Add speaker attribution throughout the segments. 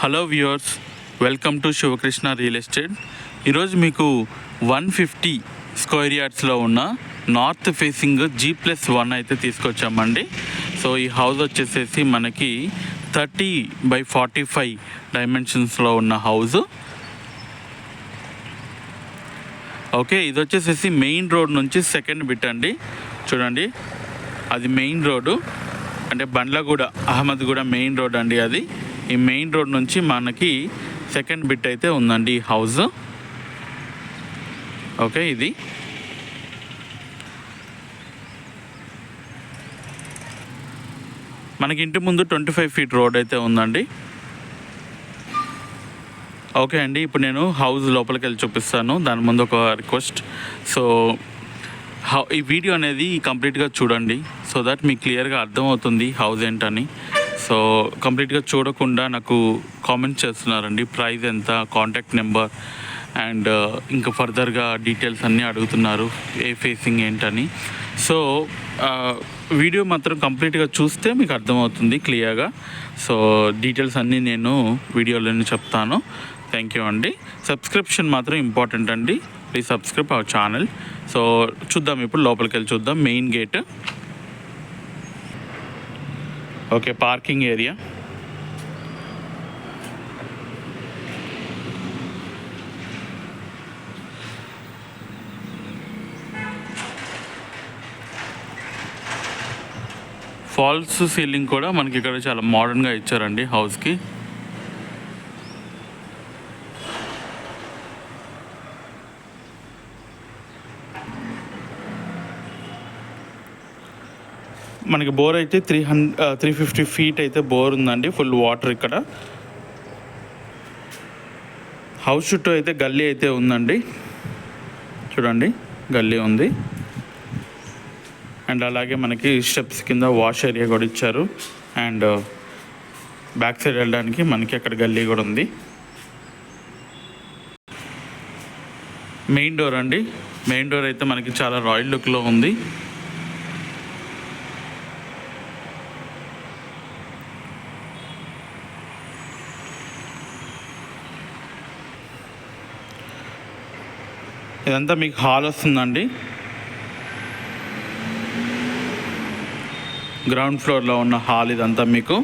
Speaker 1: Hello viewers, welcome to Sivakrishna real estate. ఈరోజు మీకు 150 square యార్డ్స్లో ఉన్న నార్త్ ఫేసింగ్ G+1 అయితే తీసుకొచ్చామండి. సో ఈ హౌస్ వచ్చేసేసి మనకి 30/45 డైమెన్షన్స్లో ఉన్న హౌస్. ఓకే, ఇది వచ్చేసేసి మెయిన్ రోడ్ నుంచి సెకండ్ బిట్ అండి. చూడండి, అది మెయిన్ రోడ్డు అంటే బండ్లగూడ అహ్మద్గూడ మెయిన్ రోడ్ అండి. అది ఈ మెయిన్ రోడ్ నుంచి మనకి సెకండ్ బిట్ అయితే ఉందండి ఈ హౌస్. ఓకే, ఇది మనకి ఇంటి ముందు 25 ఫీట్ రోడ్ అయితే ఉందండి. ఓకే అండి, ఇప్పుడు నేను హౌస్ లోపలికి వెళ్ళి చూపిస్తాను. దాని ముందు ఒక రిక్వెస్ట్. సో ఈ వీడియో అనేది కంప్లీట్గా చూడండి, సో దట్ మీకు క్లియర్గా అర్థమవుతుంది హౌస్ ఏంటని. సో కంప్లీట్గా చూడకుండా నాకు కామెంట్ చేస్తున్నారండి, ప్రైస్ ఎంత, కాంటాక్ట్ నెంబర్ అండ్ ఇంకా ఫర్దర్గా డీటెయిల్స్ అన్నీ అడుగుతున్నారు, ఏ ఫేసింగ్ ఏంటని. సో వీడియో మాత్రం కంప్లీట్గా చూస్తే మీకు అర్థమవుతుంది క్లియర్గా. సో డీటెయిల్స్ అన్నీ నేను వీడియోలోనే చెప్తాను. థ్యాంక్ యూ అండి. సబ్స్క్రిప్షన్ మాత్రం ఇంపార్టెంట్ అండి, please subscribe our channel. So చూద్దాం, ఇప్పుడు లోపలికి వెళ్ళి చూద్దాం. Main gate. Okay, parking area. False ceiling కూడా మనకి ఇక్కడ చాలా మోడర్న్గా ఇచ్చారండి హౌస్కి. మనకి బోర్ అయితే 350 ఫీట్ అయితే బోర్ ఉందండి, ఫుల్ వాటర్ ఇక్కడ. హౌస్ చుట్టూ అయితే గల్లీ అయితే ఉందండి, చూడండి గల్లీ ఉంది. అండ్ అలాగే మనకి స్టెప్స్ కింద వాష్ ఏరియా కూడా ఇచ్చారు. అండ్ బ్యాక్ సైడ్ వెళ్ళడానికి మనకి అక్కడ గల్లీ కూడా ఉంది. మెయిన్ డోర్ అండి. మెయిన్ డోర్ అయితే మనకి చాలా రాయల్ లుక్లో ఉంది. ఇదంతా మీకు హాల్ వస్తుందండి. గ్రౌండ్ ఫ్లోర్లో ఉన్న హాల్ ఇదంతా మీకు.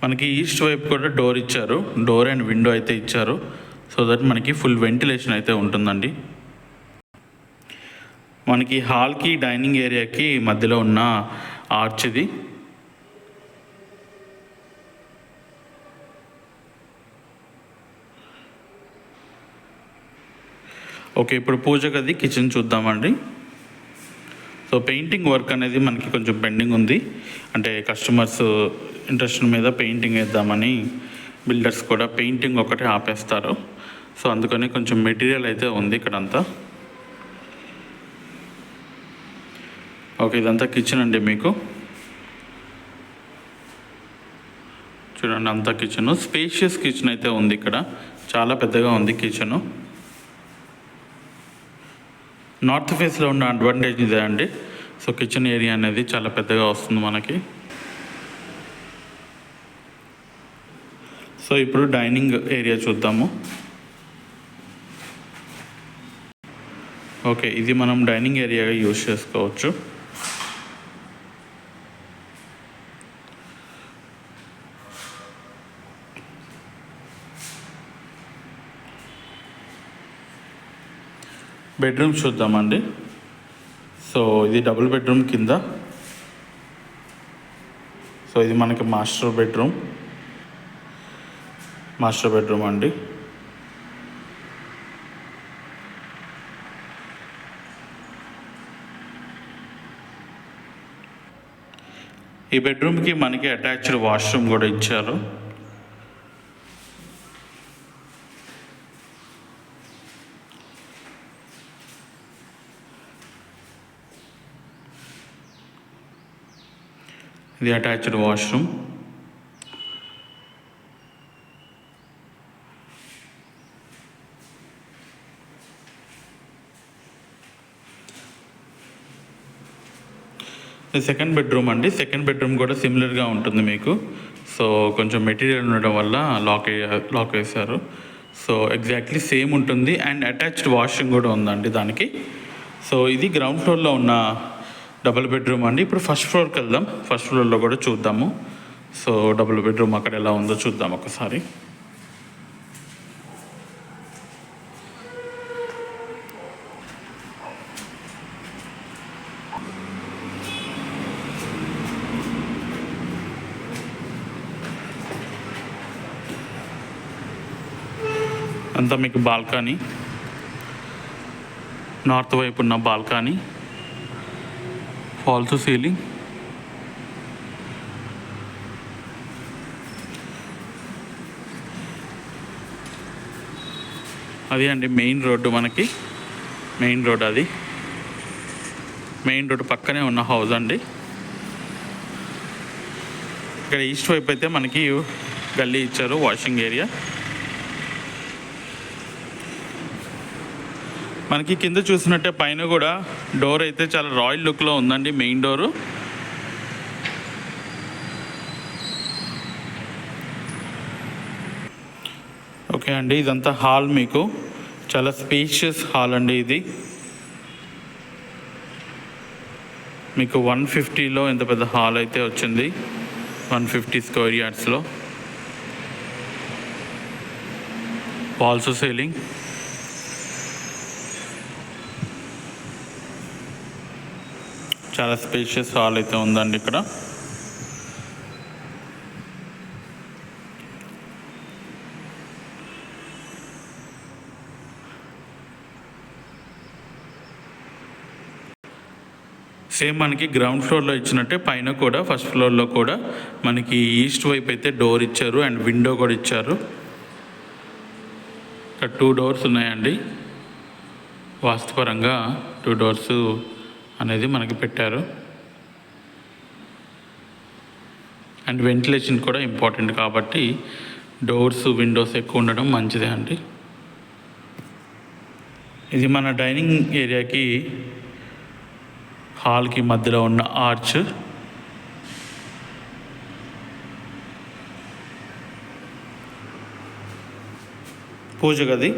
Speaker 1: మనకి ఈస్ట్ వైపు కూడా డోర్ ఇచ్చారు, డోర్ అండ్ విండో అయితే ఇచ్చారు, సో దట్ మనకి ఫుల్ వెంటిలేషన్ అయితే ఉంటుందండి. మనకి హాల్కి డైనింగ్ ఏరియాకి మధ్యలో ఉన్న ఆర్చ్ ఇది. ఓకే, ఇప్పుడు పూజ గది కిచెన్ చూద్దామండి. సో పెయింటింగ్ వర్క్ అనేది మనకి కొంచెం పెండింగ్ ఉంది, అంటే కస్టమర్స్ ఇంట్రెస్ట్ మీద పెయింటింగ్ వేద్దామని బిల్డర్స్ కూడా పెయింటింగ్ ఒకటే ఆపేస్తారు. సో అందుకని కొంచెం మెటీరియల్ అయితే ఉంది ఇక్కడంతా. ఓకే, ఇదంతా కిచెన్ అండి మీకు. చూడండి, అంతా కిచెను, స్పేషియస్ కిచెన్ అయితే ఉంది ఇక్కడ, చాలా పెద్దగా ఉంది కిచెను. నార్త్ ఫేస్లో ఉన్న అడ్వాంటేజ్ ఇదే అండి. సో కిచెన్ ఏరియా అనేది చాలా పెద్దగా వస్తుంది మనకి. సో ఇప్పుడు డైనింగ్ ఏరియా చూద్దాము. ఓకే, ఇది మనం డైనింగ్ ఏరియాగా యూజ్ చేసుకోవచ్చు. బెడ్రూమ్ చూద్దామండి. సో ఇది డబుల్ బెడ్రూమ్ కింద. సో ఇది మనకి మాస్టర్ బెడ్రూమ్ అండి. ఈ బెడ్రూమ్కి మనకి అటాచ్డ్ వాష్రూమ్ కూడా ఇచ్చారు. ఇది అటాచ్డ్ వాష్రూమ్. ఇది సెకండ్ బెడ్రూమ్ అండి. సెకండ్ బెడ్రూమ్ కూడా సిమిలర్గా ఉంటుంది మీకు. సో కొంచెం మెటీరియల్ ఉండడం వల్ల లాక్ వేశారు. సో ఎగ్జాక్ట్లీ సేమ్ ఉంటుంది అండ్ అటాచ్డ్ వాష్రూమ్ కూడా ఉందండి దానికి. సో ఇది గ్రౌండ్ ఫ్లోర్లో ఉన్న డబుల్ బెడ్రూమ్ అండి. ఇప్పుడు ఫస్ట్ ఫ్లోర్కి వెళ్దాం. ఫస్ట్ ఫ్లోర్లో కూడా చూద్దాము. సో డబుల్ బెడ్రూమ్ అక్కడ ఎలా ఉందో చూద్దాం ఒకసారి. అంతా మీకు బాల్కనీ, నార్త్ వైపు ఉన్న బాల్కనీ, ఫాల్స్ సీలింగ్, అది అండి మెయిన్ రోడ్డు. మనకి మెయిన్ రోడ్ అది. మెయిన్ రోడ్డు పక్కనే ఉన్న హౌస్ అండి. ఇక్కడ ఈస్ట్ వైపు అయితే మనకి గల్లీ ఇచ్చారు, వాషింగ్ ఏరియా. మనకి కింద చూసినట్టే పైన కూడా డోర్ అయితే చాలా రాయల్ లుక్లో ఉందండి, మెయిన్ డోరు. ఓకే అండి, ఇదంతా హాల్. మీకు చాలా స్పేషియస్ హాల్ అండి ఇది. మీకు 150లో ఎంత పెద్ద హాల్ అయితే వచ్చింది, 150 స్క్వేర్ యార్డ్స్లో. వాల్స్ సీలింగ్, చాలా స్పేషియస్ హాల్ అయితే ఉందండి ఇక్కడ. సేమ్ మనకి గ్రౌండ్ ఫ్లోర్లో ఇచ్చినట్టే పైన కూడా ఫస్ట్ ఫ్లోర్లో కూడా మనకి ఈస్ట్ వైపు అయితే డోర్ ఇచ్చారు అండ్ విండో కూడా ఇచ్చారు. ఇక్కడ 2 డోర్స్ ఉన్నాయండి. వాస్తుపరంగా 2 డోర్స్ అనేది మనకి పెట్టారు. అండ్ వెంటిలేషన్ కూడా ఇంపార్టెంట్ కాబట్టి డోర్స్, విండోస్ ఎక్కువ ఉండడం మంచిదే అండి. ఇది మన డైనింగ్ ఏరియాకి, హాల్కి మధ్యలో ఉన్న ఆర్చ్. పూజ గది.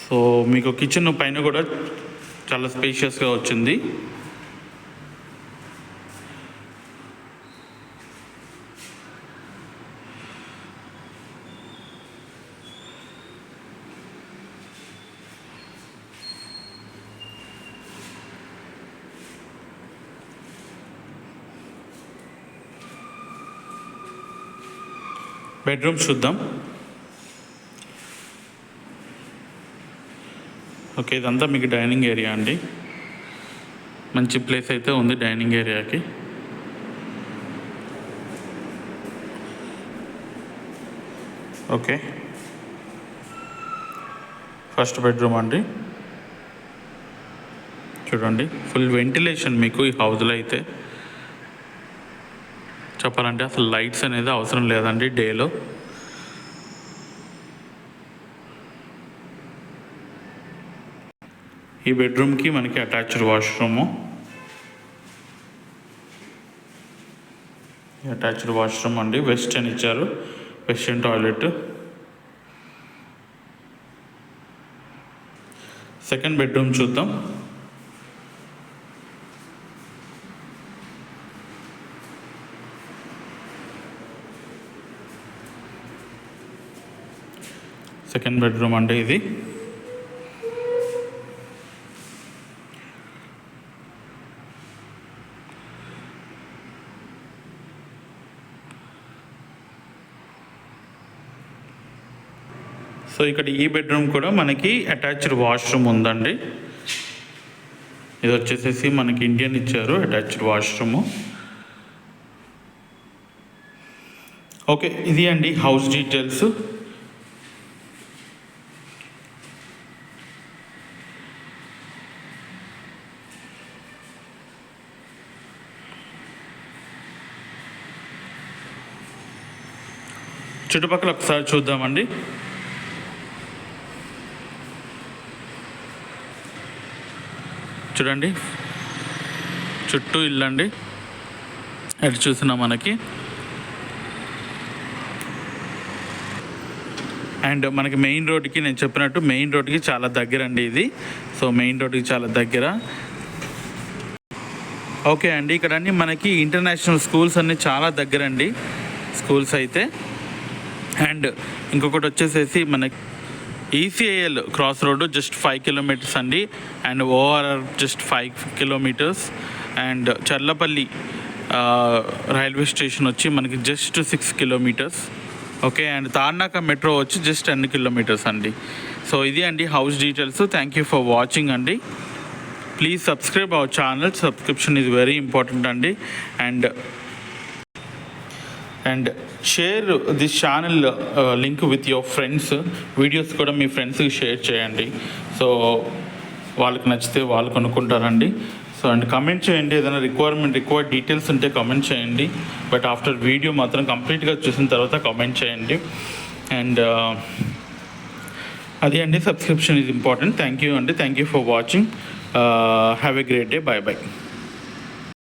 Speaker 1: సో మీకు కిచెన్ పైన కూడా చాలా స్పేషియస్గా వచ్చింది. బెడ్రూమ్స్ చూద్దాం. ఓకే, ఇదంతా మీకు డైనింగ్ ఏరియా అండి. మంచి ప్లేస్ అయితే ఉంది డైనింగ్ ఏరియాకి. ఓకే, ఫస్ట్ బెడ్రూమ్ అండి. చూడండి, ఫుల్ వెంటిలేషన్ మీకు ఈ హౌస్లో అయితే. చెప్పాలంటే అసలు లైట్స్ అనేది అవసరం లేదండి డేలో. ఈ బెడ్రూమ్కి మనకి అటాచ్డ్ వాష్రూము. అటాచ్డ్ వాష్రూమ్ అండి. వెస్టర్న్ ఇచ్చారు, వెస్టర్న్ టాయిలెట్. సెకండ్ బెడ్రూమ్ చూద్దాం. సెకండ్ బెడ్రూమ్ అంటే ఇది. సో ఇక్కడ ఈ బెడ్రూమ్ కూడా మనకి అటాచ్డ్ వాష్రూమ్ ఉందండి. ఇది వచ్చేసేసి మనకి ఇండియన్ ఇచ్చారు అటాచ్డ్ వాష్రూము. ఓకే, ఇది అండి హౌస్ డీటెయిల్స్. చుట్టుపక్కల ఒకసారి చూద్దామండి. చూడండి, చుట్టూ ఇల్లండి, ఎటు చూసినా మనకి. అండ్ మనకి మెయిన్ రోడ్కి, నేను చెప్పినట్టు మెయిన్ రోడ్కి చాలా దగ్గర అండి ఇది. సో మెయిన్ రోడ్కి చాలా దగ్గర. ఓకే అండి, ఇక్కడ అన్నీ మనకి ఇంటర్నేషనల్ స్కూల్స్ అన్నీ చాలా దగ్గర అండి, స్కూల్స్ అయితే. అండ్ ఇంకొకటి వచ్చేసేసి మనకి ECIL cross road just 5 kilometres అండి. And ORR just 5 kilometres. And Cherlapalli railway station వచ్చి మనకి just 6 kilometres. Okay, and Tarnaka metro వచ్చి జస్ట్ 10 కిలోమీటర్స్ అండి. సో ఇది అండి house details. Thank you for watching అండి. Please subscribe our channel. Subscription is very important అండి. And share this channel link with your friends. Videos కూడా మీ ఫ్రెండ్స్కి share చేయండి. సో వాళ్ళకి నచ్చితే వాళ్ళు కొనుక్కుంటారండి. సో అండ్ కమెంట్ చేయండి, ఏదైనా రిక్వైర్డ్ డీటెయిల్స్ ఉంటే కమెంట్ చేయండి. బట్ ఆఫ్టర్ వీడియో మాత్రం కంప్లీట్గా చూసిన తర్వాత కమెంట్ చేయండి. అండ్ అది అండి, subscription is important. Thank you అండి. Thank you for watching. Have a great day. Bye by.